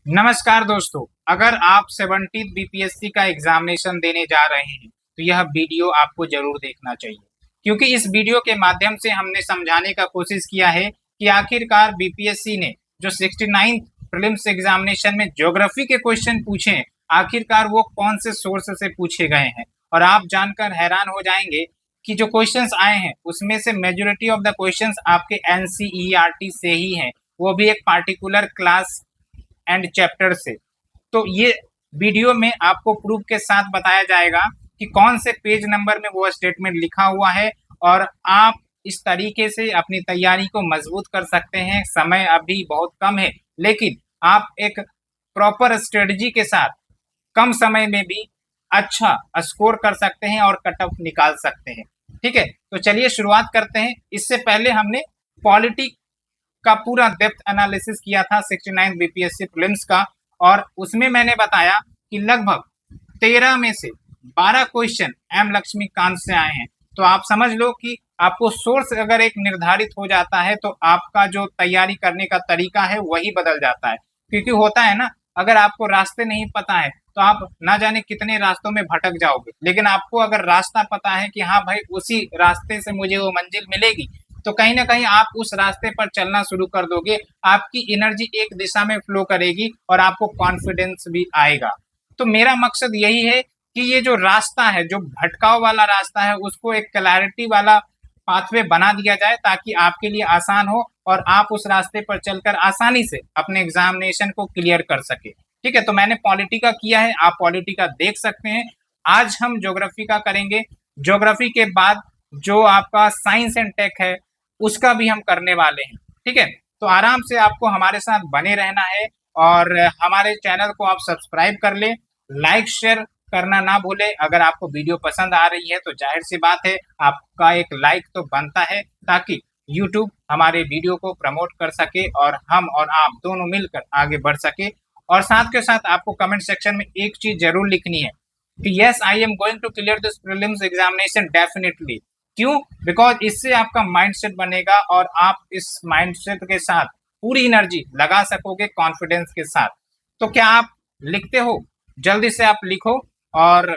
नमस्कार दोस्तों, अगर आप 17th बीपीएससी का एग्जामिनेशन देने जा रहे हैं तो यह वीडियो आपको जरूर देखना चाहिए, क्योंकि इस वीडियो के माध्यम से हमने समझाने का कोशिश किया है कि आखिरकार बीपीएससी ने जो 69th प्रीलिम्स एग्जामिनेशन में ज्योग्राफी के क्वेश्चन पूछे हैं, आखिरकार वो कौन से सोर्स से पूछे गए हैं। और आप जानकर हैरान हो जाएंगे कि जो क्वेश्चंस आए हैं उसमें से मेजोरिटी ऑफ द क्वेश्चंस आपके एनसीईआरटी से ही हैं, वो भी एक पार्टिकुलर क्लास एंड चैप्टर से। तो ये वीडियो में आपको प्रूफ के साथ बताया जाएगा कि कौन से पेज नंबर में वो स्टेटमेंट लिखा हुआ है और आप इस तरीके से अपनी तैयारी को मजबूत कर सकते हैं। समय अभी बहुत कम है, लेकिन आप एक प्रॉपर स्ट्रेटजी के साथ कम समय में भी अच्छा स्कोर कर सकते हैं और कट ऑफ निकाल सकते हैं। ठीक है, तो चलिए शुरुआत करते हैं। इससे पहले हमने पॉलिटी का पूरा डेप्थ एनालिसिस किया था 69 बीपीएससी प्रीलिम्स का, और उसमें मैंने बताया कि लगभग 13 में से 12 क्वेश्चन एम लक्ष्मीकांत से आए हैं। तो आप समझ लो कि आपको सोर्स अगर एक निर्धारित हो जाता है तो आपका जो तैयारी करने का तरीका है वही बदल जाता है। क्योंकि होता है ना, अगर आपको रास्ते नहीं पता है तो आप ना जाने कितने रास्तों में भटक जाओगे, लेकिन आपको अगर रास्ता पता है कि हाँ भाई उसी रास्ते से मुझे वो मंजिल मिलेगी, तो कहीं ना कहीं आप उस रास्ते पर चलना शुरू कर दोगे। आपकी एनर्जी एक दिशा में फ्लो करेगी और आपको कॉन्फिडेंस भी आएगा। तो मेरा मकसद यही है कि ये जो रास्ता है, जो भटकाव वाला रास्ता है, उसको एक क्लैरिटी वाला पाथवे बना दिया जाए ताकि आपके लिए आसान हो और आप उस रास्ते पर चलकर आसानी से अपने एग्जामिनेशन को क्लियर कर सके। ठीक है, तो मैंने पॉलिटी का किया है, आप पॉलिटी का देख सकते हैं। आज हम ज्योग्राफी का करेंगे। ज्योग्राफी के बाद जो आपका साइंस एंड टेक है उसका भी हम करने वाले हैं। ठीक है, तो आराम से आपको हमारे साथ बने रहना है और हमारे चैनल को आप सब्सक्राइब कर ले, लाइक शेयर करना ना भूले। अगर आपको वीडियो पसंद आ रही है तो जाहिर सी बात है आपका एक लाइक तो बनता है, ताकि यूट्यूब हमारे वीडियो को प्रमोट कर सके और हम और आप दोनों मिलकर आगे बढ़ सके। और साथ के साथ आपको कमेंट सेक्शन में एक चीज जरूर लिखनी है कि yes I am going to clear this prelims examination definitely. क्यों? बिकॉज इससे आपका माइंडसेट बनेगा और आप इस माइंडसेट के साथ पूरी एनर्जी लगा सकोगे कॉन्फिडेंस के साथ। तो क्या आप लिखते हो? जल्दी से आप लिखो और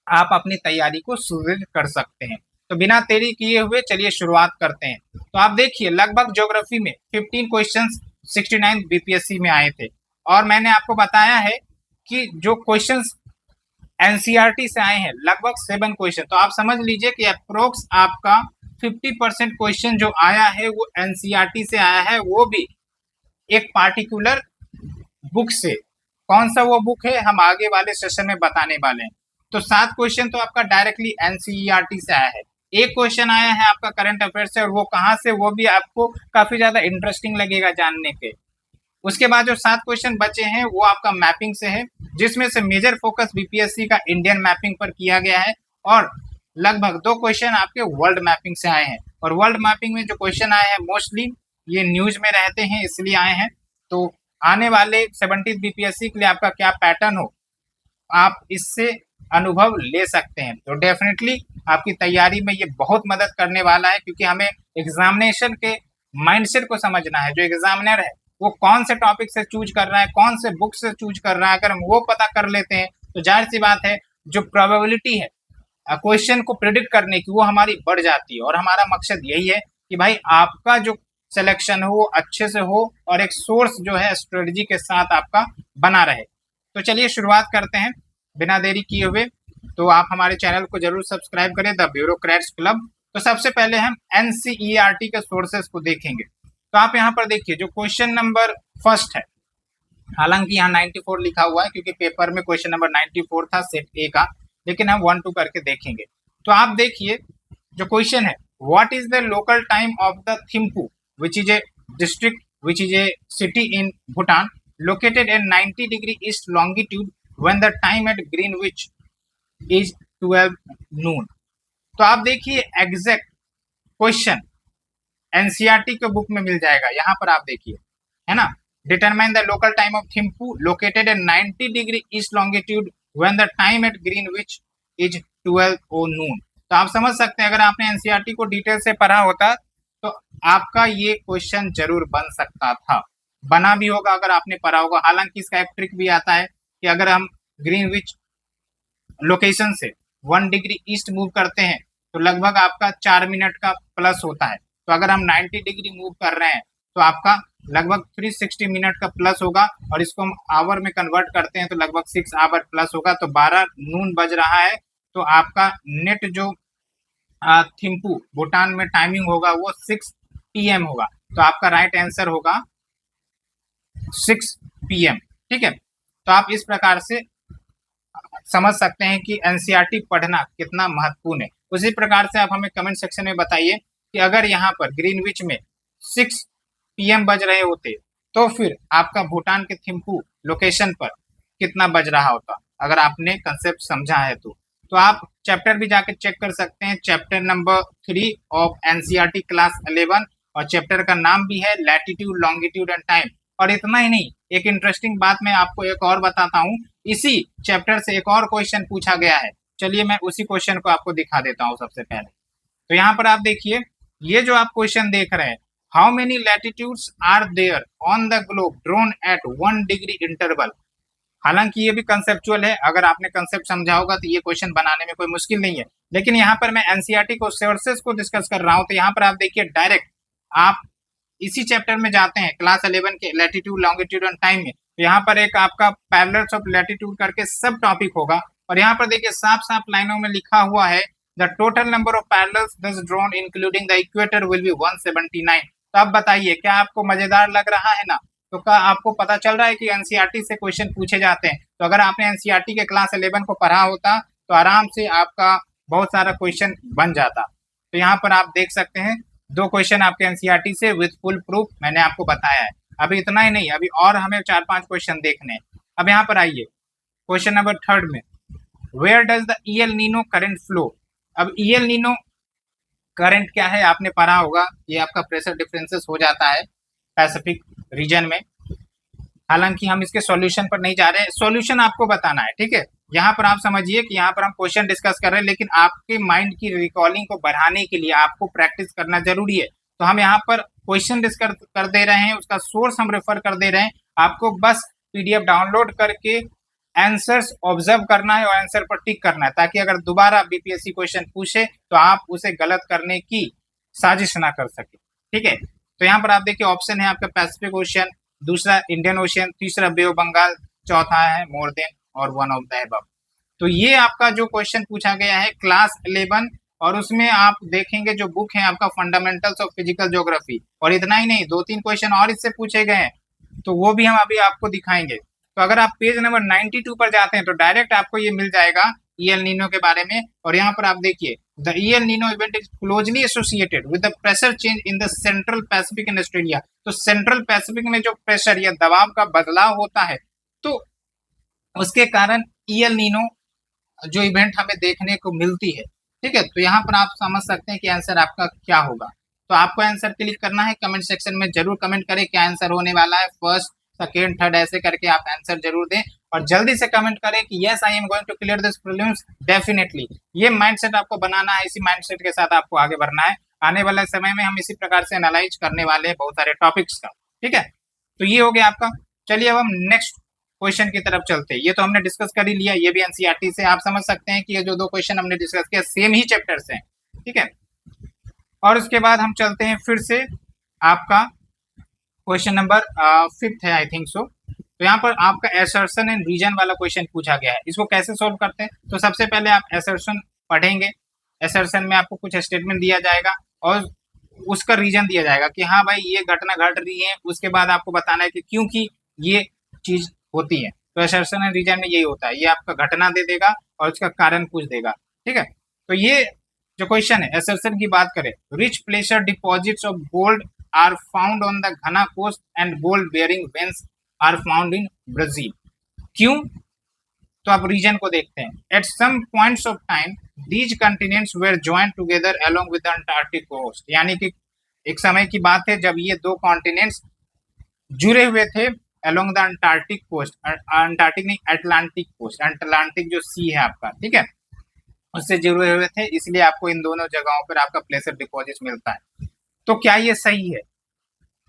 आप अपनी तैयारी को सुदृढ़ कर सकते हैं। तो बिना देरी किए हुए चलिए शुरुआत करते हैं। तो आप देखिए, लगभग ज्योग्राफी में 15 क्वेश्चंस 69 बीपीएससी में आए थे, और मैंने आपको बताया है कि जो क्वेश्चंस एनसीईआरटी से आए हैं लगभग 7 क्वेश्चन। तो आप समझ लीजिए कि अप्रोक्स आपका 50% क्वेश्चन जो आया है वो एनसीईआरटी से आया है, वो भी एक पार्टिकुलर बुक से। कौन सा वो बुक है हम आगे वाले सेशन में बताने वाले हैं। तो 7 क्वेश्चन तो आपका डायरेक्टली एनसीईआरटी से आया है, एक क्वेश्चन आया है आपका करंट अफेयर से, और वो कहाँ से, वो भी आपको काफी ज्यादा इंटरेस्टिंग लगेगा जानने के। उसके बाद जो 7 क्वेश्चन बचे हैं वो आपका मैपिंग से है, जिसमें से मेजर फोकस बीपीएससी का इंडियन मैपिंग पर किया गया है, और लगभग 2 क्वेश्चन आपके वर्ल्ड मैपिंग से आए हैं। और वर्ल्ड मैपिंग में जो क्वेश्चन आए हैं मोस्टली ये न्यूज में रहते हैं इसलिए आए हैं। तो आने वाले 70 बीपीएससी के लिए आपका क्या पैटर्न हो, आप इससे अनुभव ले सकते हैं। तो डेफिनेटली आपकी तैयारी में ये बहुत मदद करने वाला है, क्योंकि हमें एग्जामिनेशन के माइंडसेट को समझना है। जो एग्जामिनर है वो कौन से टॉपिक से चूज कर रहा है, कौन से बुक से चूज कर रहा है, अगर हम वो पता कर लेते हैं तो जाहिर सी बात है जो प्रोबेबिलिटी है क्वेश्चन को प्रिडिक्ट करने की वो हमारी बढ़ जाती है। और हमारा मकसद यही है कि भाई आपका जो सिलेक्शन हो वो अच्छे से हो और एक सोर्स जो है स्ट्रेटजी के साथ आपका बना रहे। तो चलिए शुरुआत करते हैं बिना देरी किए हुए। तो आप हमारे चैनल को जरूर सब्सक्राइब करें, द ब्यूरोक्रेट्स क्लब। तो सबसे पहले हम एनसीईआरटी के सोर्सेस को देखेंगे। तो आप यहाँ पर देखिए जो क्वेश्चन नंबर फर्स्ट है, हालांकि यहाँ 94 लिखा हुआ है क्योंकि पेपर में क्वेश्चन नंबर 94 था सेट ए का, लेकिन हम 1 2 करके देखेंगे। तो आप देखिए जो क्वेश्चन है, what is the local time of the Thimphu which is a district which is a city in Bhutan located at 90 degree east longitude when the time at Greenwich is 12 noon. तो आप देखिए एग्जैक्ट क्वेश्चन एनसीईआरटी के book में मिल जाएगा। यहाँ पर आप देखिए, है ना, determine the local time of Thimphu located at 90 degree east longitude when the time at Greenwich is 12 noon. तो आप समझ सकते हैं अगर आपने एनसीईआरटी को डिटेल से पढ़ा होता तो आपका ये क्वेश्चन जरूर बन सकता था। बना भी होगा अगर आपने पढ़ा होगा। हालांकि इसका एक ट्रिक भी आता है कि अगर हम ग्रीनविच लोकेशन से 1 डिग्री ईस्ट मूव करते हैं तो लगभग आपका 4 मिनट का प्लस होता है। तो अगर हम 90 डिग्री मूव कर रहे हैं तो आपका लगभग 360 मिनट का प्लस होगा, और इसको हम आवर में कन्वर्ट करते हैं तो लगभग 6 आवर प्लस होगा। तो 12 नून बज रहा है, तो आपका नेट जो थिम्पू भूटान में टाइमिंग होगा वो 6 PM होगा। तो आपका राइट आंसर होगा 6 PM। ठीक है, तो आप इस प्रकार से समझ सकते हैं कि एनसीईआरटी पढ़ना कितना महत्वपूर्ण है। उसी प्रकार से आप हमें कमेंट सेक्शन में बताइए कि अगर यहाँ पर ग्रीनविच में 6 PM बज रहे होते तो फिर आपका भूटान के थिम्पू लोकेशन पर कितना बज रहा होता, अगर आपने कंसेप्ट समझा है तो आप चैप्टर भी जाके चेक कर सकते हैं, chapter number 3 of NCERT class 11, और चैप्टर का नाम भी है लैटिट्यूड लॉन्गिट्यूड एंड टाइम। और इतना ही नहीं, एक इंटरेस्टिंग बात मैं आपको एक और बताता हूँ, इसी चैप्टर से एक और क्वेश्चन पूछा गया है। चलिए मैं उसी क्वेश्चन को आपको दिखा देता हूँ सबसे पहले। तो यहाँ पर आप देखिए, ये जो आप क्वेश्चन देख रहे हैं, how many latitudes are there on the globe drawn at 1 degree interval. हालांकि ये भी कंसेप्चुअल है, अगर आपने कंसेप्ट समझा होगा तो ये क्वेश्चन बनाने में कोई मुश्किल नहीं है। लेकिन यहाँ पर मैं एनसीईआरटी को सोर्सेस को डिस्कस कर रहा हूँ, तो यहाँ पर आप देखिए डायरेक्ट आप इसी चैप्टर में जाते हैं क्लास 11 के लैटिट्यूड लॉन्गिट्यूड एंड टाइम में। तो यहाँ पर एक आपका पैरेलल्स ऑफ लैटिट्यूड करके सब टॉपिक होगा, और यहाँ पर देखिए साफ साफ लाइनों में लिखा हुआ है the total number of parallels thus drawn including the equator will be 179। तो अब बताइए, क्या आपको मजेदार लग रहा है ना? तो क्या आपको पता चल रहा है कि एनसीईआरटी से क्वेश्चन पूछे जाते हैं? तो अगर आपने एनसीईआरटी के क्लास 11 को पढ़ा होता तो आराम से आपका बहुत सारा क्वेश्चन बन जाता। तो यहाँ पर आप देख सकते हैं 2 क्वेश्चन आपके एनसीईआरटी से विद फुल प्रूफ मैंने आपको बताया है। अभी इतना ही नहीं, अभी और हमें 4-5 क्वेश्चन देखने हैं। अब यहाँ पर आइए क्वेश्चन नंबर 3 में, where does the El Nino current flow. अब ईएल नीनो करंट क्या है आपने पढ़ा होगा, ये आपका प्रेशर डिफरेंसेस हो जाता है पैसिफिक रीजन में। हालांकि हम इसके सॉल्यूशन पर नहीं जा रहे हैं, सॉल्यूशन आपको बताना है। ठीक है, यहाँ पर आप समझिए कि यहाँ पर हम क्वेश्चन डिस्कस कर रहे हैं, लेकिन आपके माइंड की रिकॉलिंग को बढ़ाने के लिए आपको प्रैक्टिस करना जरूरी है। तो हम यहाँ पर क्वेश्चन डिस्कस कर दे रहे हैं, उसका सोर्स हम रेफर कर दे रहे हैं, आपको बस पीडीएफ डाउनलोड करके आंसर्स ऑब्जर्व करना है और आंसर पर टिक करना है, ताकि अगर दोबारा बीपीएससी क्वेश्चन पूछे तो आप उसे गलत करने की साजिश ना कर सके। ठीक है, तो यहाँ पर आप देखिए ऑप्शन है आपका पैसिफिक ओशियन, दूसरा इंडियन ओशियन, तीसरा बे ऑफ बंगाल, चौथा है मोर देन और वन ऑफ द अबव। तो ये आपका जो क्वेश्चन पूछा गया है क्लास 11, और उसमें आप देखेंगे जो बुक है आपका फंडामेंटल्स ऑफ फिजिकल ज्योग्राफी। और इतना ही नहीं, 2-3 क्वेश्चन और इससे पूछे गए हैं, तो वो भी हम अभी आपको दिखाएंगे। तो अगर आप पेज नंबर 92 पर जाते हैं तो डायरेक्ट आपको ये मिल जाएगा ईएल नीनो के बारे में। और यहाँ पर आप देखिए, the El Nino event is closely associated with the pressure change in the central Pacific and Australia. तो सेंट्रल पैसिफिक में जो प्रेशर या दबाव का बदलाव होता है, तो उसके कारण ईएल नीनो जो इवेंट हमें देखने को मिलती है। ठीक है, तो यहाँ पर आप समझ सकते हैं कि आंसर आपका क्या होगा। तो आपको आंसर क्लिक करना है, कमेंट सेक्शन में जरूर कमेंट करें क्या आंसर होने वाला है, फर्स्ट सेकेंड थर्ड ऐसे करके आप आंसर जरूर दें, और जल्दी से कमेंट करें कि yes I am going to clear this prelims definitely. ये माइंडसेट आपको बनाना है, इसी माइंडसेट के साथ आपको आगे बढ़ना है। आने वाले समय में हम इसी प्रकार से एनालाइज करने वाले हैं बहुत सारे टॉपिक्स का। ठीक है, तो ये हो गया आपका। चलिए अब हम नेक्स्ट क्वेश्चन की तरफ चलते हैं। ये तो हमने डिस्कस कर ही लिया, ये भी एनसीईआरटी से। आप समझ सकते हैं कि ये जो 2 क्वेश्चन हमने डिस्कस किया सेम ही चैप्टर से हैं। ठीक है, और उसके बाद हम चलते हैं फिर से आपका क्वेश्चन नंबर 5 है आई थिंक सो। तो यहाँ पर आपका एसर्शन एंड रीजन वाला क्वेश्चन पूछा गया है, इसको कैसे सोल्व करते हैं। तो सबसे पहले आप एसर्शन पढ़ेंगे, एसर्शन में आपको कुछ स्टेटमेंट दिया जाएगा और उसका रीजन दिया जाएगा कि हाँ भाई ये घटना घट रही है, उसके बाद आपको बताना है कि क्योंकि ये चीज होती है। तो एसर्शन एंड रीजन में यही होता है, ये आपका घटना दे देगा और उसका कारण पूछ देगा। ठीक है, तो ये जो क्वेश्चन है एसर्शन की बात करें, rich placer deposits of gold are found on the Ghana coast and gold bearing veins are found in Brazil. क्यों? तो आप रीजन को देखते हैं। At some points of time these continents were joint together along with the Antarctic coast. यानी कि एक समय की बात है जब ये 2 कॉन्टिनेंट्स जुड़े हुए थे along the Antarctic coast, Antarctic नहीं अटलांटिक कोस्ट, अटलांटिक जो सी है आपका, ठीक है, उससे जुड़े हुए थे, इसलिए आपको इन दोनों जगहों पर आपका प्लेसर डिपॉजिट मिलता है। तो क्या ये सही है?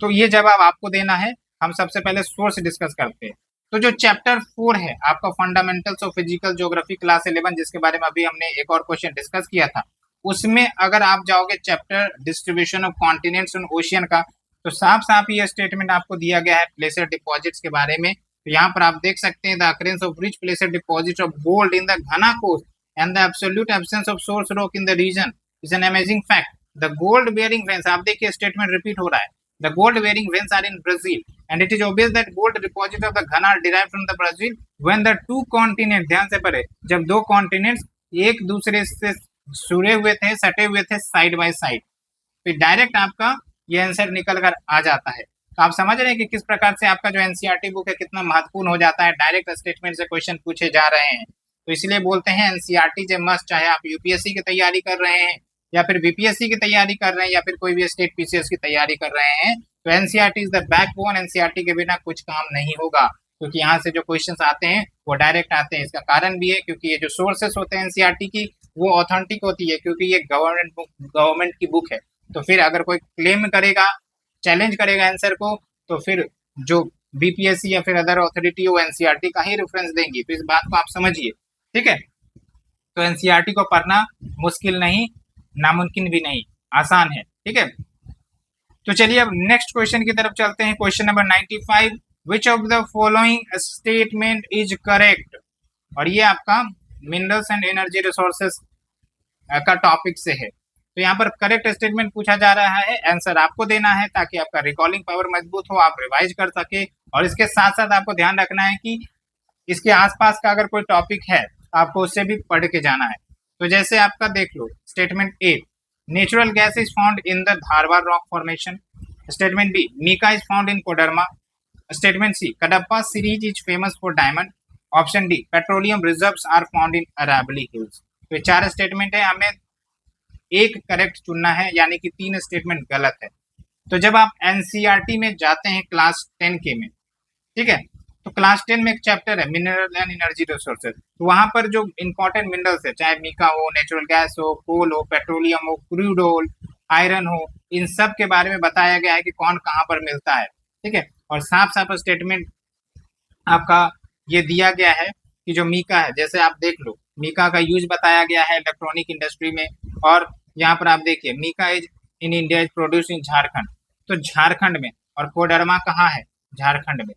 तो ये जवाब आपको देना है, हम सबसे पहले सोर्स डिस्कस करते हैं। तो जो चैप्टर 4 है आपका fundamentals of physical geography class 11, जिसके बारे में अभी हमने एक और क्वेश्चन डिस्कस किया था, उसमें अगर आप जाओगे chapter distribution of continents and ocean का, तो साफ साफ ये स्टेटमेंट आपको दिया गया है प्लेसर डिपॉजिट्स के बारे में। तो यहाँ पर आप देख सकते हैं the occurrence of rich placer deposit of gold in the Ghana coast and the absolute absence of source rock in the region is an amazing fact. The gold bearing veins, आप देखिए स्टेटमेंट रिपीट हो रहा है, the gold bearing veins are in Brazil and it is obvious that gold deposit of the Ghana are derived from the Brazil when the two continent, ध्यान से पढ़े, जब दो कॉन्टिनेंट्स एक दूसरे से जुड़े हुए थे, सटे हुए थे साइड बाय साइड, तो डायरेक्ट आपका ये आंसर निकल कर आ जाता है। तो आप समझ रहे हैं कि किस प्रकार से आपका जो एनसीईआरटी बुक है कितना महत्वपूर्ण हो जाता है, डायरेक्ट स्टेटमेंट से क्वेश्चन पूछे जा रहे हैं। तो इसलिए बोलते हैं एनसीईआरटी जे मस्ट, चाहे आप यूपीएससी की तैयारी कर रहे हैं या फिर बीपीएससी की तैयारी कर रहे हैं या फिर कोई भी स्टेट पीसीएस की तैयारी कर रहे हैं, तो NCERT is the backbone. NCERT के बिना कुछ काम नहीं होगा, क्योंकि यहाँ से जो क्वेश्चंस आते हैं वो डायरेक्ट आते हैं। इसका कारण भी है क्योंकि ये जो सोर्सेस होते हैं एनसीईआरटी की वो ऑथेंटिक होती है, क्योंकि ये गवर्नमेंट की बुक है। तो फिर अगर कोई क्लेम करेगा, चैलेंज करेगा आंसर को, तो फिर जो बीपीएससी या फिर अदर अथॉरिटी वो एनसीईआरटी का ही रेफरेंस देंगी। तो इस बात को आप समझिए, ठीक है। तो एनसीईआरटी को पढ़ना मुश्किल नहीं, नामुमकिन भी नहीं, आसान है, ठीक है। तो चलिए अब नेक्स्ट क्वेश्चन की तरफ चलते हैं। Question number 95, which of the following statement is correct. और ये आपका मिनरल्स एंड एनर्जी रिसोर्सेस का टॉपिक से है। तो यहाँ पर करेक्ट स्टेटमेंट पूछा जा रहा है, आंसर आपको देना है ताकि आपका रिकॉलिंग पावर मजबूत हो, आप रिवाइज कर सके। और इसके साथ साथ आपको ध्यान रखना है कि इसके आसपास का अगर कोई टॉपिक है आपको उससे भी पढ़ के जाना है। तो जैसे आपका देख लो statement A, natural gas is found in the Dharwad rock formation. Statement B, mica is found in Koderma. Statement C, Cuddapah series is famous for diamond. Option D, petroleum reserves are found in Aravalli hills. तो 4 statement है, हमें एक correct चुनना है, यानी कि 3 statement गलत है। तो जब आप एनसीईआरटी में जाते हैं क्लास 10 के में, ठीक है, तो क्लास 10 में एक चैप्टर है मिनरल एंड एनर्जी रिसोर्सेज। तो वहां पर जो इंपॉर्टेंट मिनरल्स है, चाहे मीका हो, नेचुरल गैस हो, कोल हो, पेट्रोलियम हो, क्रूड ऑयल, आयरन हो, इन सब के बारे में बताया गया है कि कौन कहाँ पर मिलता है, ठीक है। और साफ साफ स्टेटमेंट आपका ये दिया गया है कि जो मीका है, जैसे आप देख लो मीका का यूज बताया गया है इलेक्ट्रॉनिक इंडस्ट्री में। और यहाँ पर आप देखिए mica is in India is produce in Jharkhand, तो झारखंड में, और कोडरमा कहाँ है, झारखंड में,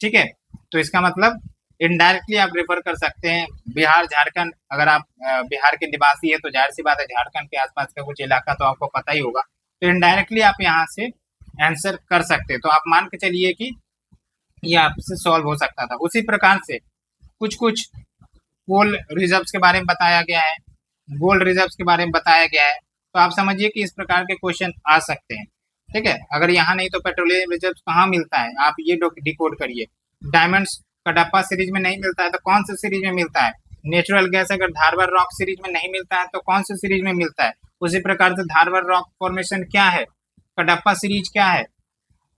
ठीक है। तो इसका मतलब इनडायरेक्टली आप रेफर कर सकते हैं बिहार, झारखंड। अगर आप बिहार के निवासी है तो जाहिर सी बात है झारखंड के आसपास का कुछ इलाका तो आपको पता ही होगा, तो इनडायरेक्टली आप यहाँ से आंसर कर सकते हैं। तो आप मान के चलिए कि ये आपसे सॉल्व हो सकता था। उसी प्रकार से कुछ कुछ कोल रिजर्व्स के बारे में बताया गया है, गोल्ड रिजर्व्स के बारे में बताया गया है। तो आप समझिए कि इस प्रकार के क्वेश्चन आ सकते हैं, ठीक है। अगर यहाँ नहीं तो पेट्रोलियम रिजर्व्स कहाँ मिलता है, आप ये डिकोड करिए। डायमंड्स कडप्पा सीरीज में नहीं मिलता है तो कौन सी सीरीज में मिलता है। नेचुरल गैस अगर धारवाड़ रॉक सीरीज में नहीं मिलता है तो कौन सी सीरीज में मिलता है। उसी प्रकार से धारवाड़ रॉक फॉर्मेशन क्या है, कडप्पा सीरीज क्या है,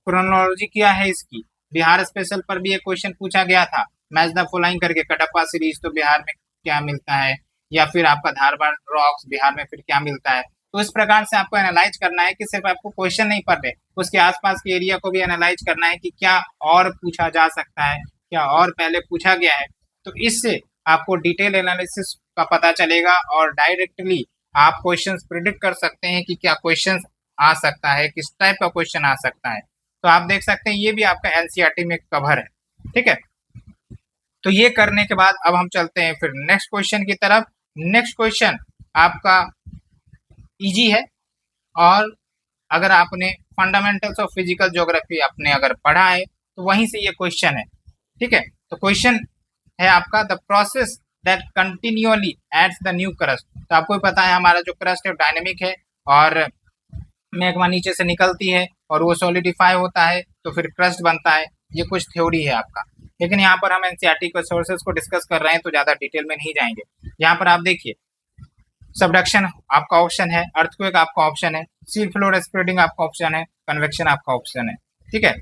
क्रोनोलॉजी क्या है इसकी। बिहार स्पेशल पर भी एक क्वेश्चन पूछा गया था, मैच द फॉलोइंग करके, कडप्पा सीरीज तो बिहार में क्या मिलता है, या फिर आपका धारवाड़ रॉक्स बिहार में फिर क्या मिलता है। तो इस प्रकार से आपको एनालाइज करना है कि सिर्फ आपको क्वेश्चन नहीं पढ़ रहे, उसके आसपास के एरिया को भी एनालाइज करना है कि क्या और पूछा जा सकता है, क्या और पहले पूछा गया है। तो इससे आपको डिटेल एनालिसिस का पता चलेगा और डायरेक्टली आप क्वेश्चंस प्रिडिक्ट कर सकते हैं कि क्या क्वेश्चंस आ सकता है, किस टाइप का क्वेश्चन आ सकता है। तो आप देख सकते हैं ये भी आपका एनसीईआरटी में कवर है, ठीक है। तो ये करने के बाद अब हम चलते हैं फिर नेक्स्ट क्वेश्चन की तरफ। नेक्स्ट क्वेश्चन आपका इजी है, और अगर आपने फंडामेंटल्स ऑफ फिजिकल ज्योग्राफी आपने अगर पढ़ा है तो वहीं से ये क्वेश्चन है, ठीक है। तो क्वेश्चन है आपका, the process that continually adds the new crust. तो आपको पता है हमारा जो क्रस्ट है डायनेमिक है, और मैग्मा नीचे से निकलती है और वो सॉलिडिफाई होता है तो फिर क्रस्ट बनता है। ये कुछ थ्योरी है आपका, लेकिन यहाँ पर हम एनसीईआरटी के सोर्सेज को डिस्कस कर रहे हैं तो ज़्यादा डिटेल में नहीं जाएंगे। यहाँ पर आप देखिए सबडक्शन आपका ऑप्शन है, अर्थक्वेक आपका ऑप्शन है, सी फ्लोर स्प्रेडिंग आपका ऑप्शन है, कन्वेक्शन आपका ऑप्शन है, ठीक है।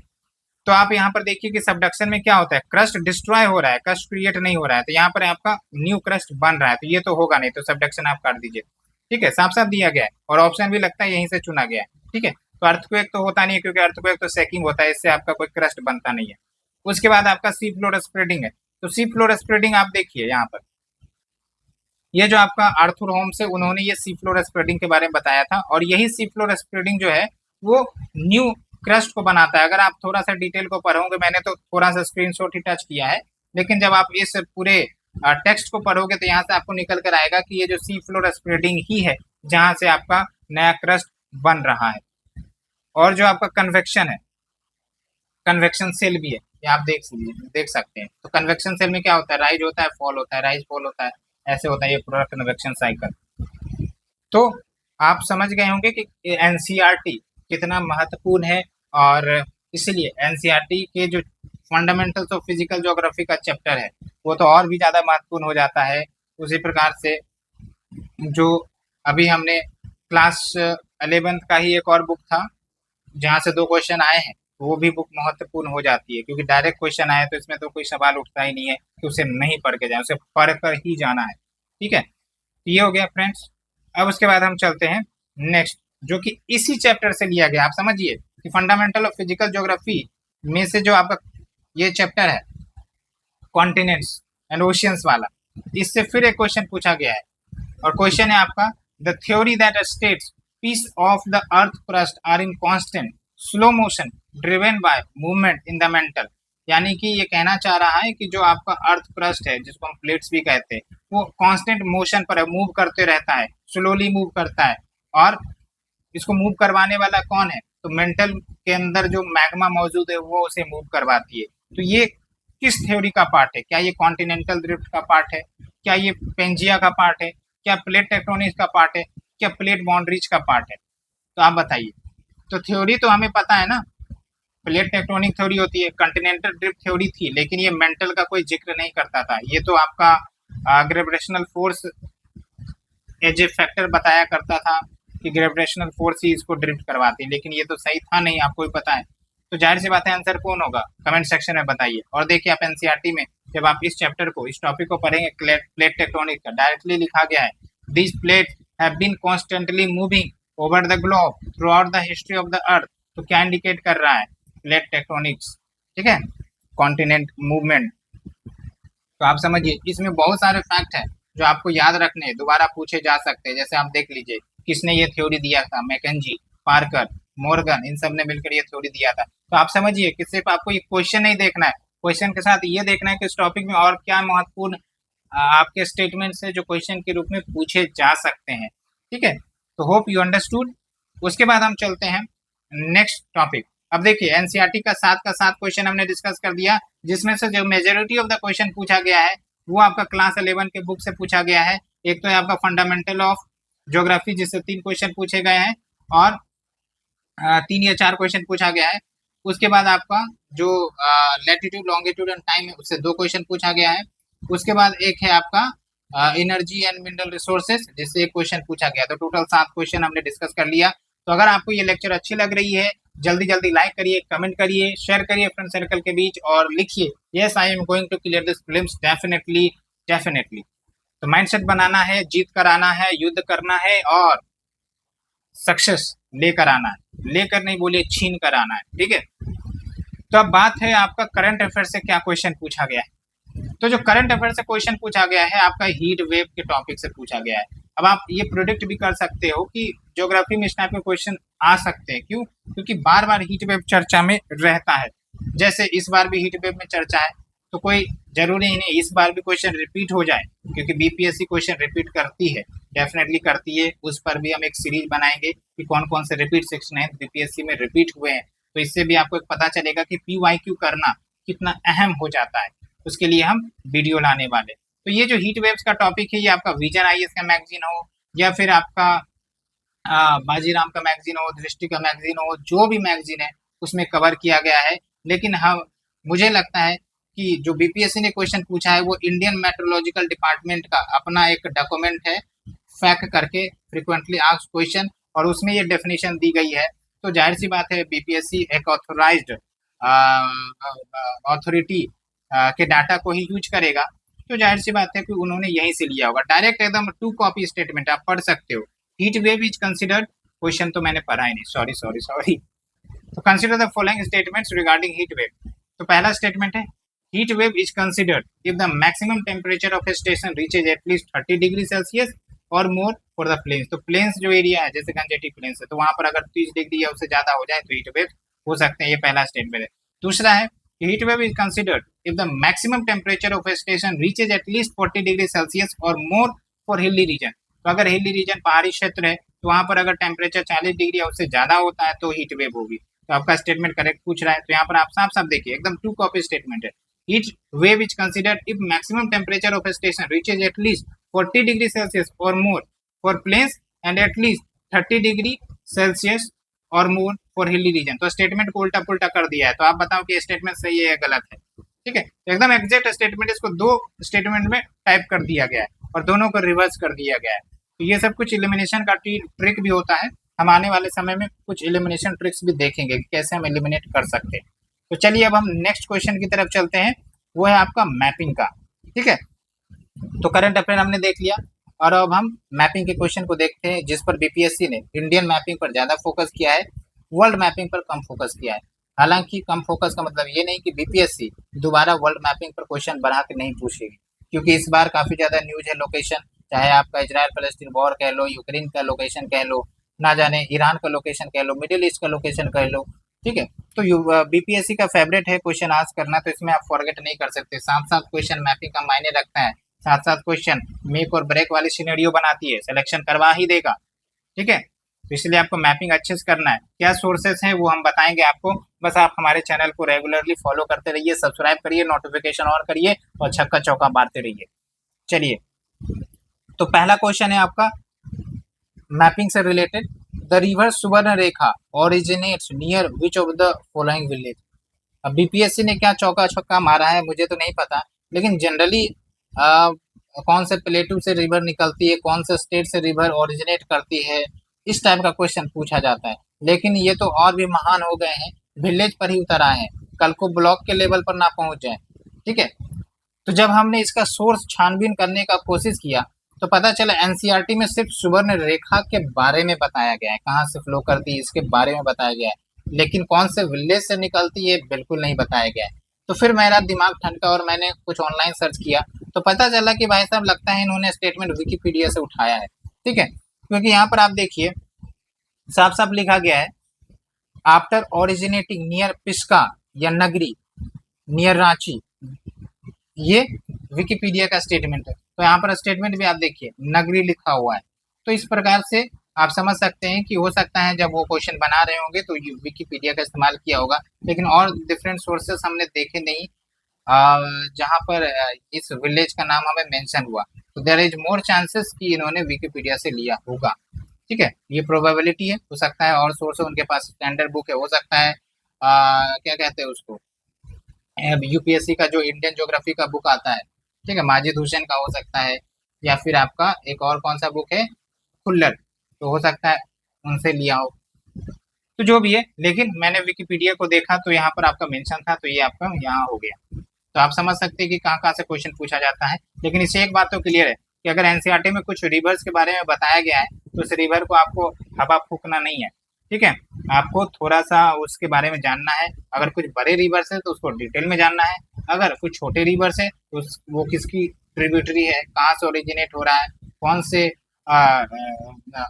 तो आप यहाँ पर देखिए कि सबडक्शन में क्या होता है, क्रस्ट डिस्ट्रॉय हो रहा है, क्रस्ट क्रिएट नहीं हो रहा है। तो यहाँ पर आपका न्यू क्रस्ट बन रहा है, तो ये तो होगा नहीं, तो सबडक्शन आप काट दीजिए, ठीक है। साफ साफ दिया गया है और ऑप्शन भी लगता है यहीं से चुना गया है, ठीक है। तो अर्थक्वेक तो होता नहीं है, क्योंकि अर्थक्वेक तो सेकिंग होता है, इससे आपका कोई क्रस्ट बनता नहीं है। उसके बाद आपका सी फ्लोर स्प्रेडिंग है। तो सी फ्लोर स्प्रेडिंग आप देखिए यहाँ पर, ये जो आपका आर्थर होम्स है, उन्होंने ये सी फ्लोर स्प्रेडिंग के बारे में बताया था, और यही सी फ्लोर स्प्रेडिंग जो है वो न्यू क्रस्ट को बनाता है। अगर आप थोड़ा सा डिटेल को पढ़ोगे, मैंने तो थोड़ा सा स्क्रीनशॉट ही टच किया है, लेकिन जब आप इस पूरे टेक्स्ट को पढ़ोगे तो यहाँ से आपको निकल कर आएगा कि ये जो सी फ्लोर स्प्रेडिंग ही है जहाँ से आपका नया क्रस्ट बन रहा है। और जो आपका कन्वेक्शन है, कन्वेक्शन सेल भी है, ये आप देख सकते हैं। तो कन्वेक्शन सेल में क्या होता है, राइज होता है, फॉल होता है, राइज फॉल होता है, ऐसे होता है ये पूरा कन्वेक्शन साइकिल। तो आप समझ गए होंगे कि एनसीईआरटी कितना महत्वपूर्ण है, और इसलिए एनसीईआरटी के जो फंडामेंटल्स ऑफ फिजिकल ज्योग्राफी का चैप्टर है वो तो और भी ज़्यादा महत्वपूर्ण हो जाता है। उसी प्रकार से जो अभी हमने क्लास 11th का ही एक और बुक था जहाँ से 2 क्वेश्चन आए हैं, वो भी बुक महत्वपूर्ण हो जाती है, क्योंकि डायरेक्ट क्वेश्चन आए तो इसमें तो कोई सवाल उठता ही नहीं है कि उसे नहीं पढ़ के जाए, उसे पढ़ कर ही जाना है। ठीक है, ये हो गया फ्रेंड्स। अब उसके बाद हम चलते हैं नेक्स्ट, जो कि इसी चैप्टर से लिया गया। आप समझिए कि फंडामेंटल ऑफ फिजिकल ज्योग्राफी में से जो आपका ये चैप्टर है कॉन्टिनेंट्स एंड ओशियंस वाला, इससे फिर एक क्वेश्चन पूछा गया है, और क्वेश्चन है आपका the theory that states piece of the earth crust are in constant slow motion driven by movement in the mantle. यानी कि ये कहना चाह रहा है कि जो आपका अर्थ क्रस्ट है, जिसको हम प्लेट्स भी कहते हैं, वो कांस्टेंट मोशन पर है, मूव करते रहता है, स्लोली मूव करता है, और इसको मूव करवाने वाला कौन है, तो मेंटल के अंदर जो मैग्मा मौजूद है वो उसे मूव करवाती है। तो ये किस थ्योरी का पार्ट है? क्या ये कॉन्टिनेंटल ड्रिफ्ट का पार्ट है, क्या ये पेंजिया का पार्ट है, क्या प्लेट टेक्टोनिक्स का पार्ट है, क्या प्लेट बाउंड्रीज का पार्ट है? तो आप बताइए। तो थ्योरी तो हमें पता है ना, प्लेट टेक्टोनिक थ्योरी होती है, कॉन्टिनेंटल ड्रिफ्ट थ्योरी थी, लेकिन ये मेंटल का कोई जिक्र नहीं करता था। ये तो आपका gravitational force as a factor बताया करता था कि ग्रेविटेशनल फोर्स ही इसको ड्रिफ्ट करवाती है, लेकिन ये तो सही था नहीं, आपको भी पता है। तो जाहिर सी बात है आंसर कौन होगा, कमेंट सेक्शन में बताइए। और देखिए आप एनसीईआरटी में जब आप इस चैप्टर को, इस टॉपिक को पढ़ेंगे, प्लेट टेक्टोनिक का डायरेक्टली लिखा गया है, this plate have been constantly moving over the globe throughout the history of the earth. तो क्या इंडिकेट कर रहा है, प्लेट टेक्टोनिक्स, ठीक है, कॉन्टिनेंट मूवमेंट। तो आप समझिए इसमें बहुत सारे फैक्ट है जो आपको याद रखने हैं, दोबारा पूछे जा सकते हैं। जैसे आप देख लीजिए किसने ये थ्योरी दिया था, मैकेंजी, पार्कर, मॉर्गन, इन सब ने मिलकर ये थ्योरी दिया था। तो आप समझिए कि सिर्फ आपको ये क्वेश्चन नहीं देखना है, क्वेश्चन के साथ ये देखना है कि इस टॉपिक में और क्या महत्वपूर्ण आपके स्टेटमेंट्स है जो क्वेश्चन के रूप में पूछे जा सकते हैं। ठीक है, तो होप यू अंडरस्टूड। उसके बाद हम चलते हैं नेक्स्ट टॉपिक। अब देखिए एनसीईआरटी का 7 का 7 क्वेश्चन हमने डिस्कस कर दिया, जिसमें से जो मेजोरिटी ऑफ द क्वेश्चन पूछा गया है वो आपका क्लास 11 के बुक से पूछा गया है। एक तो है आपका फंडामेंटल ऑफ ज्योग्राफी, जिससे 3 क्वेश्चन पूछे गए हैं, और 3 या 4 क्वेश्चन पूछा गया है। उसके बाद आपका जो लैटिट्यूड, लॉन्गिट्यूड एंड टाइम है, उससे 2 क्वेश्चन पूछा गया है। उसके बाद एक है आपका एनर्जी एंड मिनरल रिसोर्सेज, जिससे एक क्वेश्चन पूछा गया। तो टोटल 7 क्वेश्चन हमने डिस्कस कर लिया। तो अगर आपको ये लेक्चर अच्छी लग रही है, जल्दी जल्दी लाइक करिए, कमेंट करिए, शेयर करिए फ्रेंड सर्कल के बीच, और लिखिए yes I am going to clear this prelims definitely definitely. तो माइंडसेट बनाना है, जीत कर आना है, युद्ध करना है, और सक्सेस लेकर आना है, लेकर नहीं बोलिए छीन कर आना है। ठीक है, तो अब बात है आपका करंट अफेयर से क्या क्वेश्चन पूछा गया है। तो जो करंट अफेयर से क्वेश्चन पूछा गया है आपका हीट वेव के टॉपिक से पूछा गया है। अब आप ये प्रोडिक्ट भी कर सकते हो कि ज्योग्राफी में इस टाइप के क्वेश्चन आ सकते हैं। क्यों? क्योंकि बार बार हीट वेव चर्चा में रहता है। जैसे इस बार भी हीट वेव में चर्चा है, तो कोई जरूरी ही नहीं इस बार भी क्वेश्चन रिपीट हो जाए, क्योंकि बीपीएससी क्वेश्चन रिपीट करती है, डेफिनेटली करती है। उस पर भी हम एक सीरीज बनाएंगे कि कौन कौन से रिपीट सेक्शन है बीपीएससी में रिपीट हुए हैं। तो इससे भी आपको पता चलेगा कि पीवाईक्यू करना कितना अहम हो जाता है। उसके लिए हम वीडियो लाने वाले। तो ये जो हीट वेव्स का टॉपिक है, ये आपका विजन आईएएस का मैगजीन हो, या फिर आपका बाजीराम का मैगजीन हो, दृष्टि का मैगजीन हो, जो भी मैगजीन है उसमें कवर किया गया है। लेकिन हम, मुझे लगता है कि जो बीपीएससी ने क्वेश्चन पूछा है वो इंडियन मेट्रोलॉजिकल डिपार्टमेंट का अपना एक डॉक्यूमेंट है, फैक्ट करके फ्रीक्वेंटली आस्क्ड क्वेश्चन, और उसमें ये डेफिनेशन दी गई है। तो जाहिर सी बात है बीपीएससी एक ऑथोराइज्ड अथॉरिटी के डाटा को ही यूज करेगा। तो जाहिर सी बात है कि उन्होंने यहीं से लिया होगा। डायरेक्ट एकदम 2 कॉपी स्टेटमेंट आप पढ़ सकते हो। Heat wave is considered question तो मैंने पढ़ा ही नहीं, सॉरी सॉरी सॉरी। तो consider the following statements regarding heat wave. तो पहला स्टेटमेंट है heat wave is considered if the maximum temperature of a station reaches at least 30 degree Celsius or more for the planes. तो planes जो area है जैसे Gangetic planes है तो वहां पर अगर 30 डिग्री या उससे ज्यादा हो जाए तो हीट वेव हो सकते हैं। ये पहला स्टेटमेंट है। दूसरा है heat wave is considered if the maximum temperature of a station reaches at least 40 degree Celsius or more for hilly region. तो अगर हिली रीजन पहाड़ी क्षेत्र है तो वहां पर अगर टेम्परेचर 40 डिग्री या उससे ज्यादा होता है तो हीट वेव होगी। तो आपका स्टेटमेंट करेक्ट पूछ रहा है। तो यहाँ पर आप साफ साफ देखिए एकदम टू कॉपी स्टेटमेंट है। Heat wave is considered if maximum temperature of a station reaches at least 40 degree Celsius or more for plains and at least 30 degree Celsius or more for hilly region. तो स्टेटमेंट को उल्टा पुल्टा कर दिया है। तो आप बताओ कि स्टेटमेंट सही है या गलत है। ठीक है, एकदम एग्जैक्ट स्टेटमेंट, इसको दो स्टेटमेंट में टाइप कर दिया गया है और दोनों को रिवर्स कर दिया गया है। तो ये सब कुछ एलिमिनेशन का ट्रिक भी होता है। हम आने वाले समय में कुछ एलिमिनेशन ट्रिक्स भी देखेंगे कि कैसे हम एलिमिनेट कर सकते हैं। तो चलिए अब हम नेक्स्ट क्वेश्चन की तरफ चलते हैं, वो है आपका मैपिंग का। ठीक है, तो करंट अफेयर हमने देख लिया और अब हम मैपिंग के क्वेश्चन को देखते हैं जिस पर बीपीएससी ने इंडियन मैपिंग पर ज्यादा फोकस किया है, वर्ल्ड मैपिंग पर कम फोकस किया है। हालांकि कम फोकस का मतलब ये नहीं कि बीपीएससी दोबारा वर्ल्ड मैपिंग पर क्वेश्चन बढ़ा के नहीं पूछेगी, क्योंकि इस बार काफी ज्यादा न्यूज है लोकेशन, चाहे आपका इजराइल फलस्तीन वॉर कह लो, यूक्रेन का लोकेशन कह लो, ना जाने ईरान का लोकेशन कह लो, मिडिल ईस्ट का लोकेशन कह लो। ठीक है, तो बीपीएससी का फेवरेट है क्वेश्चन आज करना, तो इसमें आप फॉरगेट नहीं कर सकते। साथ साथ क्वेश्चन मैपिंग का मायने रखता है, साथ साथ क्वेश्चन मेक और ब्रेक वाली सिनेरियो बनाती है, सिलेक्शन करवा ही देगा। ठीक है, तो इसलिए आपको मैपिंग अच्छे से करना है। क्या सोर्सेस हैं वो हम बताएंगे आपको, बस आप हमारे चैनल को रेगुलरली फॉलो करते रहिए, सब्सक्राइब करिए, नोटिफिकेशन ऑन करिए और छक्का चौका मारते रहिए। चलिए, तो पहला क्वेश्चन है आपका मैपिंग से related, the river Subarnarekha originates near which of the following village. अब बीपीएससी ने क्या चौका छक्का मारा है मुझे तो नहीं पता, लेकिन जनरली कौन से प्लेटू से रिवर निकलती है, कौन से स्टेट से रिवर ओरिजिनेट करती है, इस टाइप का क्वेश्चन पूछा जाता है। लेकिन ये तो और भी महान हो गए हैं, विलेज पर ही उतर आए हैं, कल को ब्लॉक के लेवल पर ना पहुंच जाए। ठीक है, तो जब हमने इसका सोर्स छानबीन करने का कोशिश किया तो पता चला एनसीईआरटी में सिर्फ सुवर्ण रेखा के बारे में बताया गया है, कहाँ से फ्लो करती है इसके बारे में बताया गया है, लेकिन कौन से विलेज से निकलती है बिल्कुल नहीं बताया गया है। तो फिर मेरा दिमाग ठनका और मैंने कुछ ऑनलाइन सर्च किया तो पता चला कि भाई साहब लगता है इन्होंने स्टेटमेंट विकिपीडिया से उठाया है। ठीक है, क्योंकि यहाँ पर आप देखिए साफ साफ लिखा गया है आफ्टर ओरिजिनेटिंग नियर पिस्का या नगरी नियर रांची, ये विकिपीडिया का स्टेटमेंट है। तो यहाँ पर स्टेटमेंट भी आप देखिए नगरी लिखा हुआ है। तो इस प्रकार से आप समझ सकते हैं कि हो सकता है जब वो क्वेश्चन बना रहे होंगे तो विकिपीडिया का इस्तेमाल किया होगा, लेकिन और डिफरेंट सोर्सेस हमने देखे नहीं जहाँ पर इस विलेज का नाम हमें मेंशन हुआ। तो देयर इज मोर चांसेस कि इन्होंने विकिपीडिया से लिया होगा। ठीक है, ये प्रोबेबिलिटी है, हो सकता है और सोर्स उनके पास स्टैंडर्ड बुक है, हो सकता है क्या कहते हैं उसको, यूपीएससी का जो इंडियन ज्योग्राफी का बुक आता है, ठीक है, माजिद हुसैन का हो सकता है, या फिर आपका एक और कौन सा बुक है खुल्लर, तो हो सकता है उनसे लिया हो। तो जो भी है, लेकिन मैंने विकिपीडिया को देखा तो यहाँ पर आपका मेंशन था, तो ये आपका यहाँ हो गया। तो आप समझ सकते हैं कि कहाँ कहाँ से क्वेश्चन पूछा जाता है। लेकिन इससे एक बात तो क्लियर है कि अगर एनसीईआरटी में कुछ रिवर्स के बारे में बताया गया है तो उस रिवर को आपको हवा फूकना नहीं है। ठीक है, आपको थोड़ा सा उसके बारे में जानना है। अगर कुछ बड़े रिवर्स है तो उसको डिटेल में जानना है, अगर कुछ छोटे रिवर्स है तो वो किसकी ट्रिब्यूटरी है, कहाँ से ओरिजिनेट हो रहा है, कौन से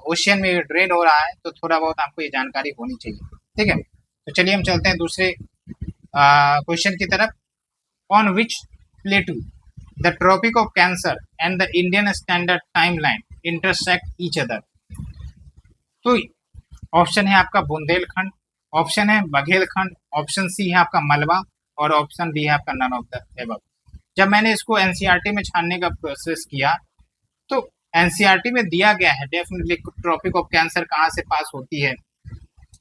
ओशियन में ड्रेन हो रहा है, तो थोड़ा बहुत आपको ये जानकारी होनी चाहिए। ठीक है, तो चलिए हम चलते हैं दूसरे क्वेश्चन की तरफ। On which plateau the tropic of cancer and the Indian standard timeline intersect each other. तो ऑप्शन है आपका बुंदेलखंड, ऑप्शन है बघेलखंड, ऑप्शन सी है आपका मलबा और ऑप्शन डी है आपका नन ऑफ द एबव। जब मैंने इसको एनसीईआरटी में छानने का प्रोसेस किया तो एनसीईआरटी में दिया गया है डेफिनेटली ट्रॉपिक ऑफ कैंसर कहाँ से पास होती है,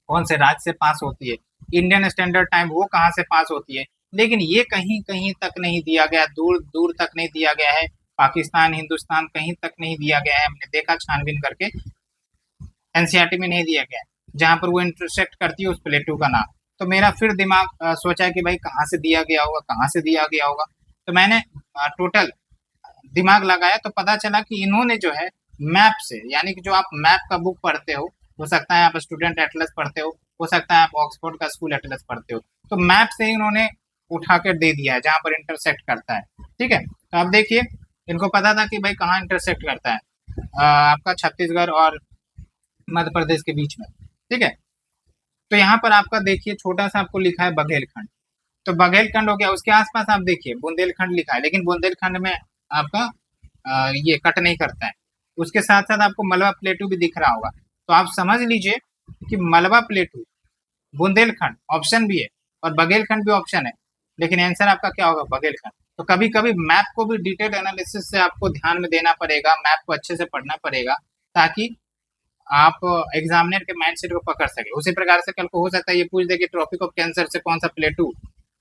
कौन से राज्य से पास होती है, इंडियन स्टैंडर्ड टाइम वो कहाँ से पास होती है, लेकिन ये कहीं कहीं तक नहीं दिया गया, दूर दूर तक नहीं दिया गया है, पाकिस्तान हिंदुस्तान कहीं तक नहीं दिया गया है। हमने देखा छानबीन करके एनसीईआरटी में नहीं दिया गया है, जहाँ पर वो इंटरसेक्ट करती है उस प्लेटू का नाम। तो मेरा फिर दिमाग सोचा कि भाई कहाँ से दिया गया होगा, कहाँ से दिया गया होगा। तो मैंने टोटल दिमाग लगाया तो पता चला कि इन्होंने जो है मैप से, यानी कि जो आप मैप का बुक पढ़ते हो हो सकता है आप स्टूडेंट एटलस पढ़ते हो सकता है आप ऑक्सफोर्ड का स्कूल एटलस पढ़ते हो। तो मैप से ही उन्होंने उठा कर दे दिया है जहाँ पर इंटरसेक्ट करता है। ठीक है, तो आप देखिए इनको पता था कि भाई कहाँ इंटरसेक्ट करता है आपका छत्तीसगढ़ और मध्य प्रदेश के बीच में। ठीक है, तो यहाँ पर आपका देखिए छोटा सा आपको लिखा है बघेलखंड, तो बघेलखंड हो गया। उसके आसपास आप देखिए बुंदेलखंड लिखा है, लेकिन बुंदेलखंड में आपका ये कट नहीं करता है। उसके साथ साथ आपको मलबा प्लेटू भी दिख रहा होगा, तो आप समझ लीजिए कि मलबा प्लेटू, बुंदेलखंड ऑप्शन भी है और बघेलखंड भी ऑप्शन है, लेकिन आंसर आपका क्या होगा? बघेलखंड। तो कभी कभी मैप को भी डिटेल एनालिसिस से आपको ध्यान में देना पड़ेगा, मैप को अच्छे से पढ़ना पड़ेगा, ताकि आप एग्जामिनर के माइंड सेट को पकड़ सके। उसी प्रकार से कल को हो सकता है ये पूछ दे कि ट्रॉपिक ऑफ कैंसर से कौन सा प्लेटू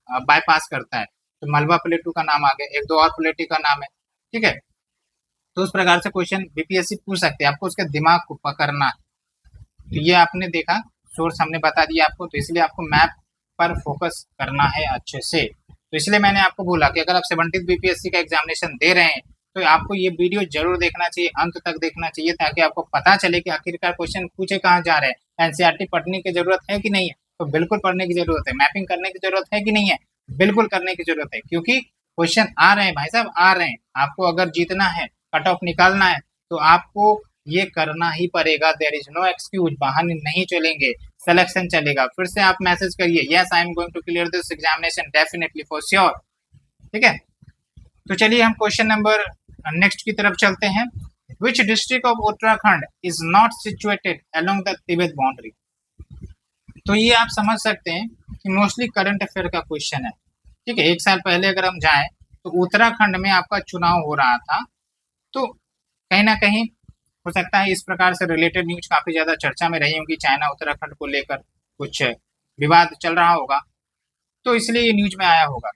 बाईपास करता है, तो मलबा प्लेटू का नाम आ गया, एक दो और प्लेटू का नाम है। ठीक है, तो उस प्रकार से क्वेश्चन बीपीएससी पूछ सकते हैं, आपको उसके दिमाग को पकड़ना है। तो ये आपने देखा, सोर्स हमने बता दिया आपको, तो इसलिए आपको मैप पर फोकस करना है अच्छे से। तो इसलिए मैंने आपको बोला कि अगर आप 17th बीपीएससी का एग्जामिनेशन दे रहे हैं तो आपको ये वीडियो जरूर देखना चाहिए, अंत तक देखना चाहिए, ताकि आपको पता चले कि आखिरकार क्वेश्चन पूछे कहाँ जा रहे हैं। एनसीईआरटी पढ़ने की जरूरत है कि नहीं है? तो बिल्कुल पढ़ने की जरूरत है। मैपिंग करने की जरूरत है कि नहीं है? बिल्कुल करने की जरूरत है, क्योंकि क्वेश्चन आ रहे हैं भाई साहब, आ रहे हैं। आपको अगर जीतना है, कट ऑफ निकालना है, तो आपको ये करना ही पड़ेगा। देयर इज नो एक्सक्यूज, बहाने नहीं चलेंगे, सिलेक्शन चलेगा। फिर से आप मैसेज करिए, yes I am going to clear this examination definitely for sure. ठीक है, तो चलिए हम क्वेश्चन नंबर नेक्स्ट की तरफ चलते हैं। Which district of Uttarakhand is not situated along the Tibet boundary? तो ये आप समझ सकते हैं कि मोस्टली करंट अफेयर का क्वेश्चन है। ठीक है, एक साल पहले अगर हम जाएं तो उत्तराखंड में आपका चुनाव हो रहा था, तो कहीं ना कहीं हो सकता है इस प्रकार से रिलेटेड न्यूज काफी ज्यादा चर्चा में रही होंगी, चाइना उत्तराखंड को लेकर कुछ विवाद चल रहा होगा, तो इसलिए ये न्यूज में आया होगा।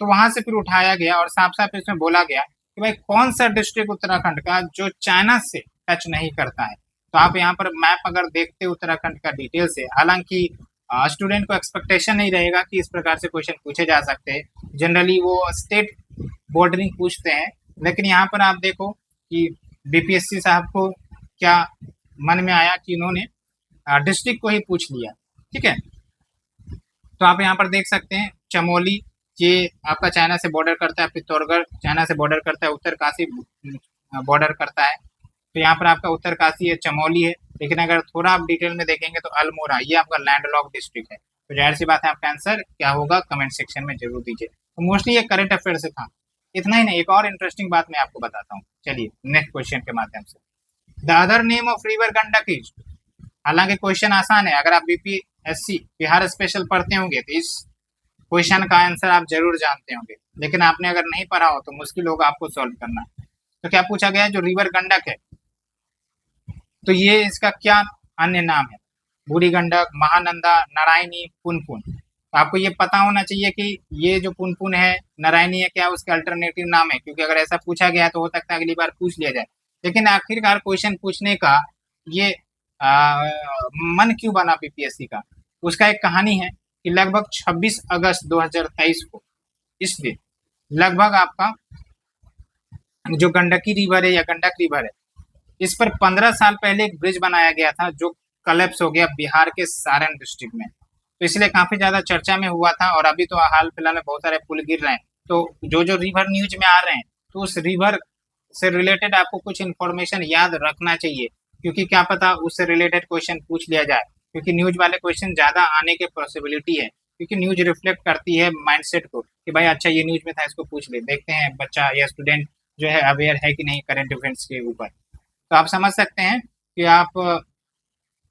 तो वहां से फिर उठाया गया और साफ साफ इसमें बोला गया कि भाई कौन सा डिस्ट्रिक्ट उत्तराखंड का जो चाइना से टच नहीं करता है। तो आप यहाँ पर मैप अगर देखते उत्तराखंड का डिटेल से, हालांकि स्टूडेंट को एक्सपेक्टेशन नहीं रहेगा कि इस प्रकार से क्वेश्चन पूछे जा सकते हैं, जनरली वो स्टेट बॉर्डरिंग पूछते हैं, लेकिन यहाँ पर आप देखो कि बीपीएससी साहब को क्या मन में आया कि इन्होंने डिस्ट्रिक्ट को ही पूछ लिया। ठीक है, तो आप यहाँ पर देख सकते हैं चमोली, ये आपका चाइना से बॉर्डर करता है, पिथौरगढ़ चाइना से बॉर्डर करता है, उत्तरकाशी बॉर्डर करता है। तो यहाँ पर आपका उत्तरकाशी है, चमोली है, लेकिन अगर थोड़ा आप डिटेल में देखेंगे तो अल्मोड़ा, ये आपका लैंडलॉक डिस्ट्रिक्ट है। तो जाहिर सी बात है आपका आंसर क्या होगा, कमेंट सेक्शन में जरूर दीजिए। तो मोस्टली ये करंट अफेयर से था। इतना ही नहीं, एक और इंटरेस्टिंग बात मैं आपको बताता हूँ, चलिए नेक्स्ट क्वेश्चन के माध्यम से। The other name of river Gandak is, हालांकि क्वेश्चन आसान है, अगर आप बीपीएससी बिहार स्पेशल पढ़ते होंगे तो इस क्वेश्चन का आंसर आप जरूर जानते होंगे, लेकिन आपने अगर नहीं पढ़ा हो तो मुश्किल होगा आपको सॉल्व करना। तो क्या पूछा गया है, जो रिवर गंडक है तो ये इसका क्या अन्य नाम है? बूढ़ी गंडक, महानंदा, नारायणी, पुनपुन। तो आपको ये पता होना चाहिए कि ये जो पुनपुन है, नारायणी है, क्या उसका अल्टरनेटिव नाम है, क्योंकि अगर ऐसा पूछा गया तो हो सकता है अगली बार पूछ लिया जाए। लेकिन आखिरकार क्वेश्चन पूछने का ये मन क्यों बना बीपीएससी का, उसका एक कहानी है कि लगभग 26 अगस्त 2023 को इस दिन लगभग आपका जो गंडकी रिवर है या गंडक रिवर है, इस पर 15 साल पहले एक ब्रिज बनाया गया था जो कलेप्स हो गया बिहार के सारण डिस्ट्रिक्ट में। तो इसलिए काफी ज्यादा चर्चा में हुआ था, और अभी तो हाल फिलहाल में बहुत सारे पुल गिर रहे हैं। तो जो रिवर न्यूज में आ रहे हैं तो उस रिवर से रिलेटेड आपको कुछ इन्फॉर्मेशन याद रखना चाहिए, क्योंकि क्या पता उससे रिलेटेड क्वेश्चन पूछ लिया जाए, क्योंकि न्यूज वाले क्वेश्चन ज्यादा आने की पॉसिबिलिटी है, क्योंकि न्यूज रिफ्लेक्ट करती है माइंडसेट को कि भाई अच्छा ये न्यूज में था, इसको पूछ ले, देखते हैं बच्चा या स्टूडेंट जो है अवेयर है कि नहीं करंट इवेंट्स के ऊपर। तो आप समझ सकते हैं कि आप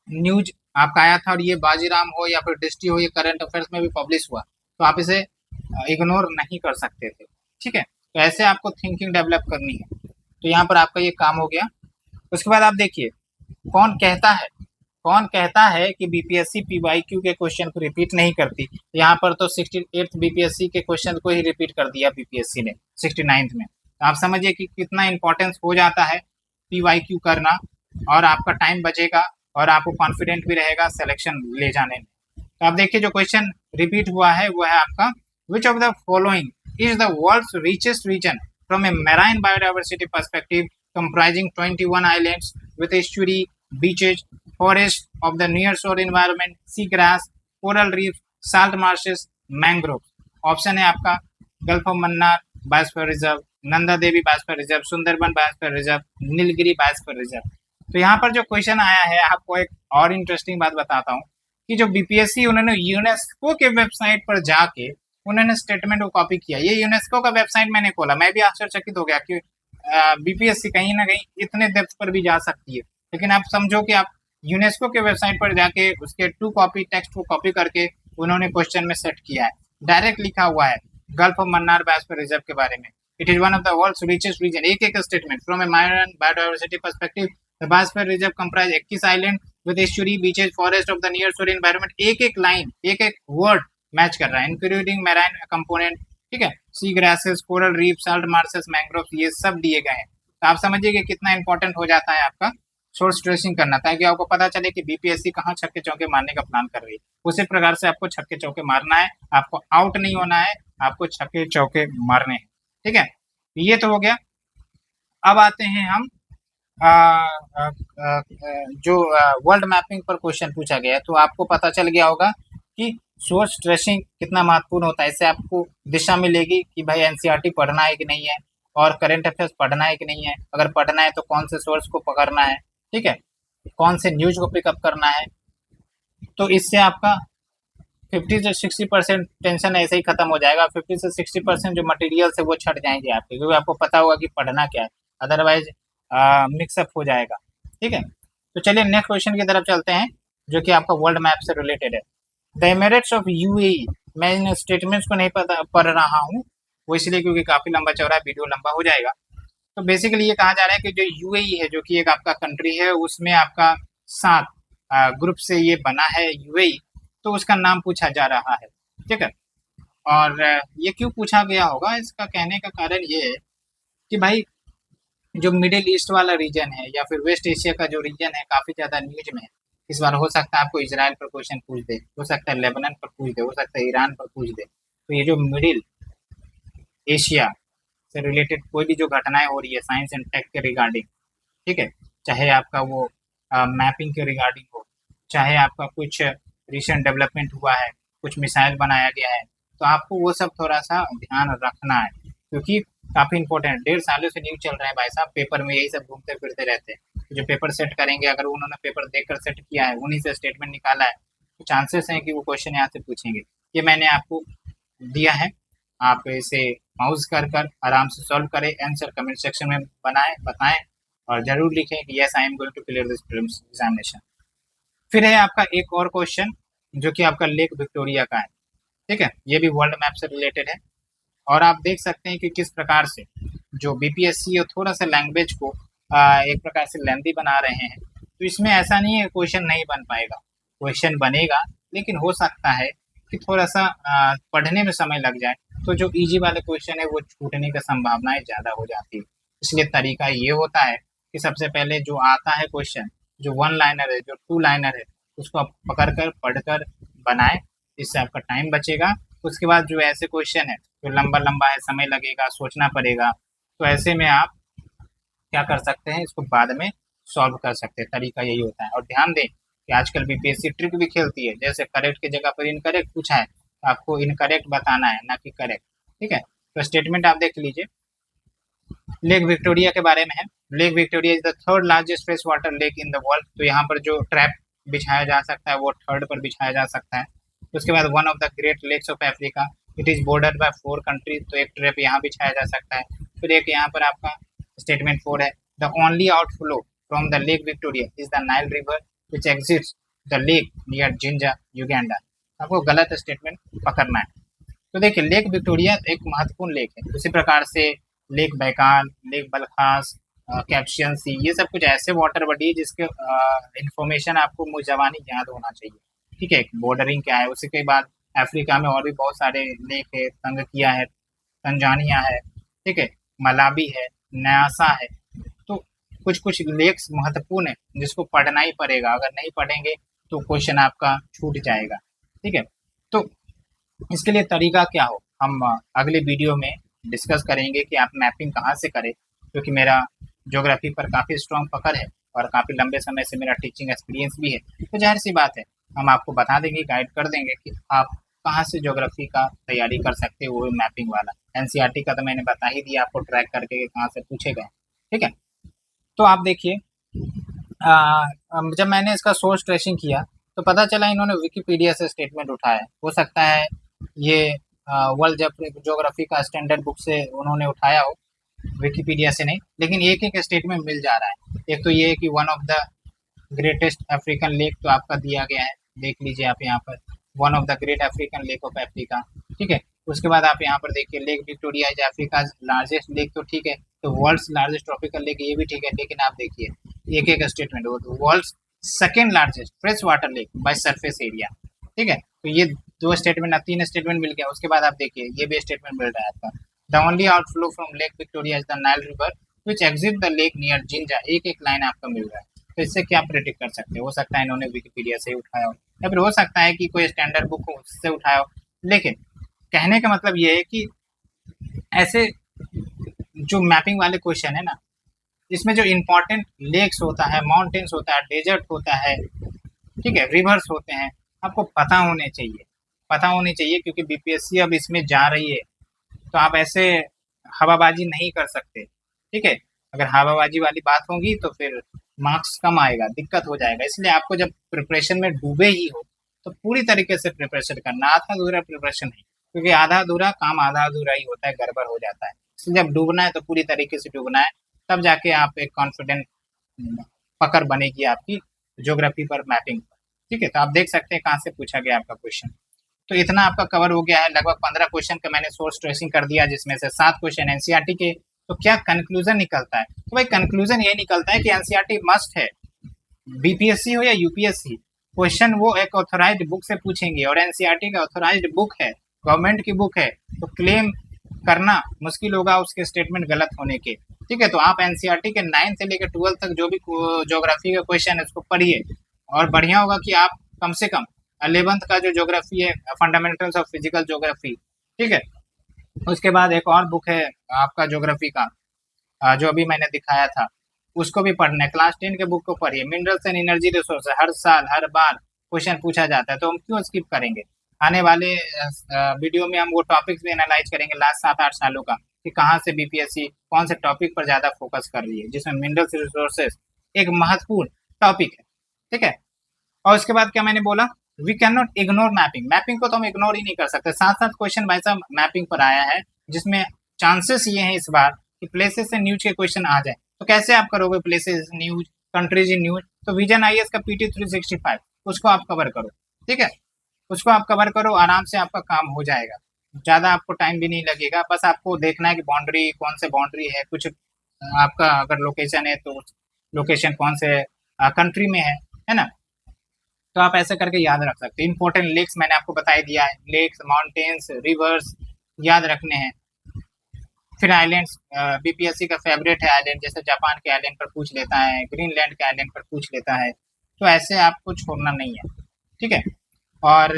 न्यूज आपका आया था और ये बाजीराम हो या फिर डिस्ट्री हो, ये करंट अफेयर्स में भी पब्लिश हुआ, तो आप इसे इग्नोर नहीं कर सकते थे। ठीक है, तो ऐसे आपको थिंकिंग डेवलप करनी है। तो यहाँ पर आपका ये काम हो गया। उसके बाद आप देखिए कौन कहता है कि बीपीएससी पीवाईक्यू के क्वेश्चन को रिपीट नहीं करती। यहाँ पर तो 68th बीपीएससी के क्वेश्चन को ही रिपीट कर दिया बीपीएससी ने 69th में। तो आप समझिए कि कितना इंपॉर्टेंस हो जाता है पीवाईक्यू करना, और आपका टाइम बचेगा और आपको कॉन्फिडेंट भी रहेगा सिलेक्शन ले जाने में। तो आप देखिए जो क्वेश्चन रिपीट हुआ है वो है आपका, which of the following is the world's richest region from a marine biodiversity perspective comprising 21 islands with estuary, beaches forest of the near shore environment, sea grass, coral reef, salt marshes, mangrove. Option है आपका Gulf of Mannar biosphere reserve, Nanda Devi biosphere reserve, Sundarban biosphere reserve, Nilgiri biosphere reserve. तो यहाँ पर जो question आया है, आपको एक और इंटरेस्टिंग बात बताता हूँ कि जो बीपीएससी उन्होंने यूनेस्को के वेबसाइट पर जाके उन्होंने स्टेटमेंट को कॉपी किया। ये यूनेस्को का वेबसाइट मैंने खोला, मैं भी आश्चर्यचकित हो गया कि बीपीएससी कहीं ना कहीं इतने डेप्थ पर भी जा सकती है। लेकिन आप समझो कि आप यूनेस्को के वेबसाइट पर जाके उसके 2 कॉपी टेक्स्ट को कॉपी करके उन्होंने क्वेश्चन में सेट किया है। डायरेक्ट लिखा हुआ है gulf of Mannar biosphere reserve के बारे में। It is one of the world's richest region. एक एक statement from a minor biodiversity perspective the biosphere reserve comprise 21 island with estuary, beaches, forest of the near shore environment. एक एक line, एक एक word match कर रहा है, including marine component, ठीक है, sea grasses, coral reef, salt marshes, mangrove, ये सब दिए गए हैं। तो आप समझिए कि कितना इंपॉर्टेंट हो जाता है आपका सोर्स ट्रेसिंग करना, ताकि आपको पता चले कि बीपीएससी कहाँ छक्के चौके मारने का प्लान कर रही है। उसी प्रकार से आपको छक्के चौके मारना है, आपको आउट नहीं होना है, आपको छक्के चौके मारने हैं, ठीक है। ये तो हो गया। अब आते हैं हम जो वर्ल्ड मैपिंग पर क्वेश्चन पूछा गया, तो आपको पता चल गया होगा कि सोर्स ट्रेसिंग कितना महत्वपूर्ण होता है। इससे आपको दिशा मिलेगी कि भाई एनसीईआरटी पढ़ना है कि नहीं है, और करंट अफेयर्स पढ़ना है कि नहीं है। अगर पढ़ना है तो कौन से सोर्स को पकड़ना है, ठीक है, कौन से न्यूज को पिकअप करना है। तो इससे आपका 50 से 60% टेंशन ऐसे ही खत्म हो जाएगा। 50 से 60% जो मटेरियल है वो छट जाएंगे आपके, क्योंकि आपको पता होगा कि पढ़ना क्या है, अदरवाइज मिक्सअप हो जाएगा, ठीक है। तो चलिए नेक्स्ट क्वेश्चन की तरफ चलते हैं, जो कि आपका वर्ल्ड मैप से रिलेटेड है। द एमिरेट्स ऑफ यूएई, मैं इन स्टेटमेंट्स को नहीं पढ़ रहा हूँ, वो इसलिए क्योंकि काफ़ी लंबा चौड़ा वीडियो लंबा हो जाएगा। तो बेसिकली ये कहा जा रहा है कि जो यूएई है, जो कि एक आपका कंट्री है, उसमें आपका 7 ग्रुप से ये बना है यूएई, तो उसका नाम पूछा जा रहा है, ठीक है। और ये क्यों पूछा गया होगा, इसका कहने का कारण ये है कि भाई जो मिडिल ईस्ट वाला रीजन है या फिर वेस्ट एशिया का जो रीजन है, काफ़ी ज़्यादा न्यूज में है। इस बार हो सकता है आपको इजराइल पर क्वेश्चन पूछ दे, हो सकता है लेबनान पर पूछ दे, हो सकता है ईरान पर पूछ दे। तो ये जो मिडिल एशिया से रिलेटेड कोई भी जो घटनाएं हो रही है साइंस एंड टेक के रिगार्डिंग, ठीक है, चाहे आपका वो मैपिंग के रिगार्डिंग हो, चाहे आपका कुछ रिसेंट डेवलपमेंट हुआ है, कुछ मिसाइल बनाया गया है, तो आपको वो सब थोड़ा सा ध्यान रखना है, क्योंकि काफ़ी इंपॉर्टेंट। 1.5 सालों से न्यूज चल रहा है भाई साहब, पेपर में यही सब घूमते फिरते रहते हैं। तो जो पेपर सेट करेंगे, अगर उन्होंने पेपर देखकर सेट किया है, उन्हीं से स्टेटमेंट निकाला है, तो चांसेस हैं कि वो क्वेश्चन यहाँ से पूछेंगे। ये मैंने आपको दिया है, आप इसे माउस कर कर आराम से सॉल्व करें, आंसर कमेंट सेक्शन में बताएं और जरूर लिखें कि yes I am going to clear this prelims examination. फिर है आपका एक और क्वेश्चन, जो कि आपका लेक विक्टोरिया का है, ठीक है, ये भी वर्ल्ड मैप से रिलेटेड है। और आप देख सकते हैं कि किस प्रकार से जो बीपीएससी है थोड़ा सा लैंग्वेज को एक प्रकार से लेंथी बना रहे हैं। तो इसमें ऐसा नहीं है क्वेश्चन नहीं बन पाएगा, क्वेश्चन बनेगा, लेकिन हो सकता है कि थोड़ा सा पढ़ने में समय लग जाए, तो जो इजी वाले क्वेश्चन है वो छूटने की संभावनाएं ज़्यादा हो जाती है। इसलिए तरीका ये होता है कि सबसे पहले जो आता है क्वेश्चन, जो 1 लाइनर है, जो 2 लाइनर है, उसको आप पकड़ कर पढ़ कर बनाएं, इससे आपका टाइम बचेगा। उसके बाद जो ऐसे क्वेश्चन है जो लंबा लंबा है, समय लगेगा, सोचना पड़ेगा, तो ऐसे में आप क्या कर सकते हैं, इसको बाद में सॉल्व कर सकते हैं। तरीका यही होता है। और ध्यान दें कि आजकल बीपीएससी ट्रिक भी खेलती है, जैसे करेक्ट की जगह पर इनकरेक्ट पूछा है, तो आपको इनकरेक्ट बताना है, ना कि करेक्ट, ठीक है। तो स्टेटमेंट आप देख लीजिए, लेक विक्टोरिया के बारे में है। Lake Victoria is the 3rd largest fresh water lake in the world. तो यहाँ पर जो ट्रैप बिछाया जा सकता है वो 3rd पर बिछाया जा सकता है। उसके बाद one of the great lakes of Africa, it is bordered by 4 countries, तो एक ट्रैप यहाँ बिछाया जा सकता है। फिर एक यहाँ पर आपका स्टेटमेंट 4 है, the only outflow from the lake Victoria is the Nile river which exits the lake near Jinja, Uganda. आपको गलत स्टेटमेंट पकड़ना है। तो देखिए लेक विक्टोरिया एक महत्वपूर्ण लेक है, उसी प्रकार से लेक बैकाल, लेक बलखास, कैप्शियन सी, ये सब कुछ ऐसे वाटर बॉडी है जिसके इंफॉर्मेशन आपको मुझजबानी याद होना चाहिए, ठीक है। बॉर्डरिंग क्या है, उसी के बाद अफ्रीका में और भी बहुत सारे लेक है, तंगकिया है, तंजानिया है, ठीक है, मलावी है, न्यासा है। तो कुछ कुछ लेक्स महत्वपूर्ण है जिसको पढ़ना ही पड़ेगा, अगर नहीं पढ़ेंगे तो क्वेश्चन आपका छूट जाएगा, ठीक है। तो इसके लिए तरीका क्या हो, हम अगले वीडियो में डिस्कस करेंगे कि आप मैपिंग कहाँ से करें, क्योंकि मेरा ज्योग्राफी पर काफ़ी स्ट्रॉन्ग पकड़ है और काफ़ी लंबे समय से मेरा टीचिंग एक्सपीरियंस भी है, तो ज़ाहिर सी बात है हम आपको बता देंगे, गाइड कर देंगे कि आप कहाँ से ज्योग्राफी का तैयारी कर सकते हो, वो मैपिंग वाला। एनसीईआरटी का तो मैंने बता ही दिया आपको ट्रैक करके कि कहाँ से पूछे गए। ठीक है, तो आप देखिए जब मैंने इसका सोर्स ट्रेसिंग किया तो पता चला इन्होंने विकिपीडिया से स्टेटमेंट उठाया है। हो सकता है ये वर्ल्ड ज्योग्राफी का स्टैंडर्ड बुक से उन्होंने उठाया हो, विकिपीडिया से नहीं, लेकिन एक एक स्टेटमेंट मिल जा रहा है। एक तो ये है कि one of the greatest African lake तो आपका दिया गया है, देख लीजिए आप यहाँ पर, one of the great African lake of Africa. ठीक है, उसके बाद आप यहाँ पर देखिए lake Victoria is Africa largest lake, तो ठीक है, तो वर्ल्ड्स लार्जेस्ट ट्रॉपिकल लेक ये भी ठीक है, लेकिन आप देखिए एक एक statement, world's second largest fresh water lake by surface area. ठीक है, तो ये दो स्टेटमेंट, तीन स्टेटमेंट मिल गया। उसके बाद आप देखिए ये भी स्टेटमेंट मिल रहा है आपका, the only outflow from lake Victoria is the Nile river which exit the lake near Jinja. एक एक लाइन आपका मिल रहा है, तो इससे क्या प्रेडिक्ट कर सकते हो सकता है इन्होंने विकिपीडिया से उठाया हो, या फिर हो सकता है कि कोई स्टैंडर्ड बुक हो उससे उठाया हो। लेकिन कहने का मतलब ये है कि ऐसे जो मैपिंग वाले क्वेश्चन है ना, इसमें जो इम्पोर्टेंट लेक्स होता है, माउंटेन्स होता है, डेजर्ट होता है, ठीक है, रिवर्स होते हैं, आपको पता होने चाहिए, पता होने चाहिए, क्योंकि बीपीएससी अब इसमें जा रही है, तो आप ऐसे हवाबाजी नहीं कर सकते। ठीक है, अगर हवाबाजी वाली बात होगी तो फिर मार्क्स कम आएगा, दिक्कत हो जाएगा। इसलिए आपको जब प्रिपरेशन में डूबे ही हो तो पूरी तरीके से प्रिपरेशन करना, आधा अधूरा प्रिपरेशन नहीं, क्योंकि आधा अधूरा काम आधा अधूरा ही होता है, गड़बड़ हो जाता है। इसलिए जब डूबना है तो पूरी तरीके से डूबना है, तब जाके आप एक कॉन्फिडेंट पकड़ बनेगी आपकी ज्योग्राफी पर, मैपिंग पर। ठीक है, तो आप देख सकते हैं कहाँ से पूछा गया आपका क्वेश्चन। तो इतना आपका कवर हो गया है, लगभग 15 क्वेश्चन का मैंने सोर्स ट्रेसिंग कर दिया, जिसमें से 7 क्वेश्चन एनसीईआरटी के। तो क्या कंक्लूजन निकलता है? तो भाई कंक्लूजन ये निकलता है कि एनसीईआरटी मस्ट है, बीपीएससी हो या यूपीएससी, क्वेश्चन वो एक ऑथोराइज्ड बुक से पूछेंगे, और एनसीईआरटी का ऑथोराइज्ड बुक है, गवर्नमेंट की बुक है, तो क्लेम करना मुश्किल होगा उसके स्टेटमेंट गलत होने के। ठीक है, तो आप एनसीईआरटी के 9 से लेकर 12 तक जो भी ज्योग्राफी का क्वेश्चन है उसको पढ़िए, और बढ़िया होगा कि आप कम से कम 11th का जो ज्योग्राफी है, फंडामेंटल्स ऑफ फिजिकल ज्योग्राफी, ठीक है, उसके बाद एक और बुक है आपका ज्योग्राफी का, जो अभी मैंने दिखाया था, उसको भी पढ़ना है। क्लास 10 के बुक को पढ़िए, मिनरल्स एंड एनर्जी रिसोर्स, हर साल हर बार क्वेश्चन पूछा जाता है, तो हम क्यों स्किप करेंगे। आने वाले वीडियो में हम वो टॉपिक्स भी एनालाइज करेंगे लास्ट 7-8 सालों का, कि कहाँ से बीपीएससी कौन से टॉपिक पर ज़्यादा फोकस कर रही है, जिसमें मिनरल्स रिसोर्सेज एक महत्वपूर्ण टॉपिक है। ठीक है, और उसके बाद क्या मैंने बोला, we can not ignore mapping, mapping को तो हम इग्नोर ही नहीं कर सकते। 7 क्वेश्चन भाई साहब मैपिंग पर आया है, जिसमें चांसेस ये हैं इस बार कि प्लेसेस से न्यूज के क्वेश्चन आ जाए। तो कैसे आप करोगे places news, countries in news? तो विजन आईएएस का पीटी 365 उसको आप कवर करो। ठीक है, उसको आप कवर करो, आराम से आपका काम हो जाएगा, ज़्यादा आपको टाइम भी नहीं लगेगा। बस आपको देखना है कि बाउंड्री कौन से बाउंड्री है, कुछ आपका अगर लोकेशन है तो लोकेशन कौन से कंट्री में है ना। तो आप ऐसे करके याद रख सकते हैं। इंपॉर्टेंट लेक्स मैंने आपको बता ही दिया है, लेक्स, माउंटेन्स, रिवर्स याद रखने हैं। फिर आइलैंड्स, बीपीएससी का फेवरेट है आइलैंड, जैसे जापान के आइलैंड पर पूछ लेता है, ग्रीनलैंड के आइलैंड पर पूछ लेता है, तो ऐसे आपको छोड़ना नहीं है। ठीक है, और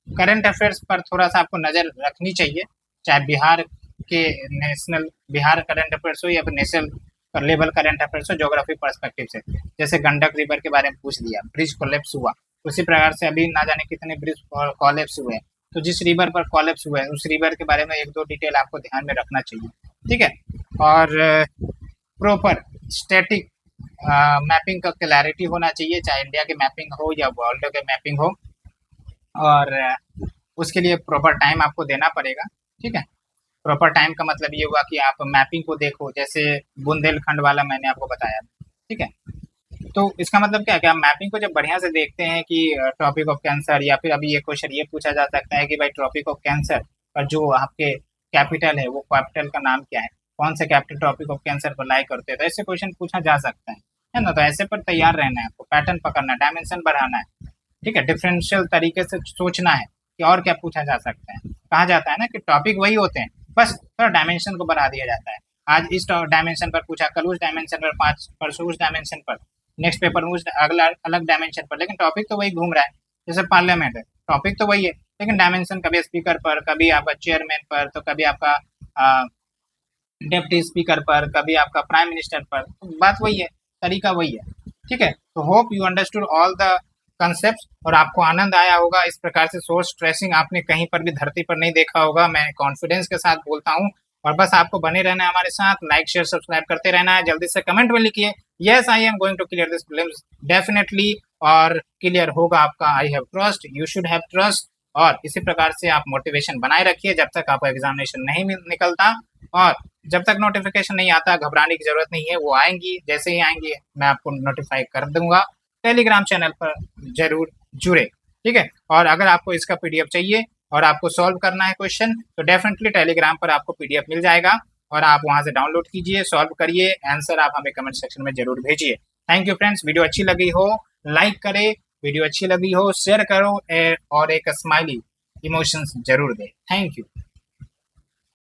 करंट अफेयर्स पर थोड़ा सा आपको नज़र रखनी चाहिए, चाहे बिहार के नेशनल, बिहार करंट अफेयर्स हो या फिर नेशनल लेवल करंट अफेयर्स हो, ज्योग्राफी पर्सपेक्टिव से। जैसे गंडक रिवर के बारे में पूछ लिया, ब्रिज कोलेप्स हुआ, उसी प्रकार से अभी ना जाने कितने ब्रिज कोलेप्स हुए हैं, तो जिस रिवर पर कोलेप्स हुए हैं उस रिवर के बारे में 1-2 डिटेल आपको ध्यान में रखना चाहिए। ठीक है, और प्रॉपर स्टैटिक मैपिंग का क्लैरिटी होना चाहिए, चाहे इंडिया की मैपिंग हो या वर्ल्ड के मैपिंग हो, और उसके लिए प्रॉपर टाइम आपको देना पड़ेगा। ठीक है, प्रॉपर टाइम का मतलब ये हुआ कि आप मैपिंग को देखो, जैसे बुंदेलखंड वाला मैंने आपको बताया। ठीक है, तो इसका मतलब क्या है कि आप मैपिंग को जब बढ़िया से देखते हैं कि ट्रॉपिक ऑफ कैंसर, या फिर अभी ये क्वेश्चन ये पूछा जा सकता है कि भाई ट्रॉपिक ऑफ कैंसर पर जो आपके कैपिटल है वो कैपिटल का नाम क्या है, कौन से कैपिटल ट्रॉपिक ऑफ कैंसर पर लाई करते हैं, तो ऐसे क्वेश्चन पूछा जा सकता है ना। तो ऐसे पर तैयार रहना है आपको, पैटर्न पकड़ना है, डायमेंशन बढ़ाना है। ठीक है, डिफरेंशियल तरीके से सोचना है कि और क्या पूछा जा सकता है। कहा जाता है ना कि टॉपिक वही होते हैं, बस थोड़ा डायमेंशन को बढ़ा दिया जाता है। आज इस डायमेंशन पर पूछा, कल उस डायमेंशन पर, परसों उस डायमेंशन पर, नेक्स्ट पेपर में उस अगला अलग डायमेंशन पर, लेकिन टॉपिक तो वही घूम रहा है। जैसे पार्लियामेंट है, टॉपिक तो वही है, लेकिन डायमेंशन कभी स्पीकर पर, कभी आपका चेयरमैन पर, तो कभी आपका डिप्टी स्पीकर पर, कभी आपका प्राइम मिनिस्टर पर, तो बात वही है, तरीका वही है। ठीक है, तो hope you understood all the concept और आपको आनंद आया होगा। इस प्रकार से सोर्स ट्रेसिंग आपने कहीं पर भी धरती पर नहीं देखा होगा, मैं कॉन्फिडेंस के साथ बोलता हूँ। और बस आपको बने रहना है हमारे साथ, लाइक शेयर सब्सक्राइब करते रहना है। जल्दी से कमेंट में लिखिए yes I am going to clear this problems definitely, और क्लियर होगा आपका। I have trust, you should have trust. और इसी प्रकार से आप मोटिवेशन बनाए रखिए जब तक आपका एग्जामिनेशन नहीं निकलता, और जब तक नोटिफिकेशन नहीं आता घबराने की जरूरत नहीं है, वो आएंगी, जैसे ही आएंगी मैं आपको नोटिफाई कर दूंगा। टेलीग्राम चैनल पर जरूर जुड़े, ठीक है। और अगर आपको इसका पीडीएफ चाहिए और आपको सॉल्व करना है क्वेश्चन, तो डेफिनेटली टेलीग्राम पर आपको पीडीएफ मिल जाएगा, और आप वहां से डाउनलोड कीजिए, सॉल्व करिए, आंसर आप हमें कमेंट सेक्शन में जरूर भेजिए। थैंक यू फ्रेंड्स, वीडियो अच्छी लगी हो लाइक करे, वीडियो अच्छी लगी हो शेयर करो, और एक स्माइली इमोशंस जरूर दे। Thank you.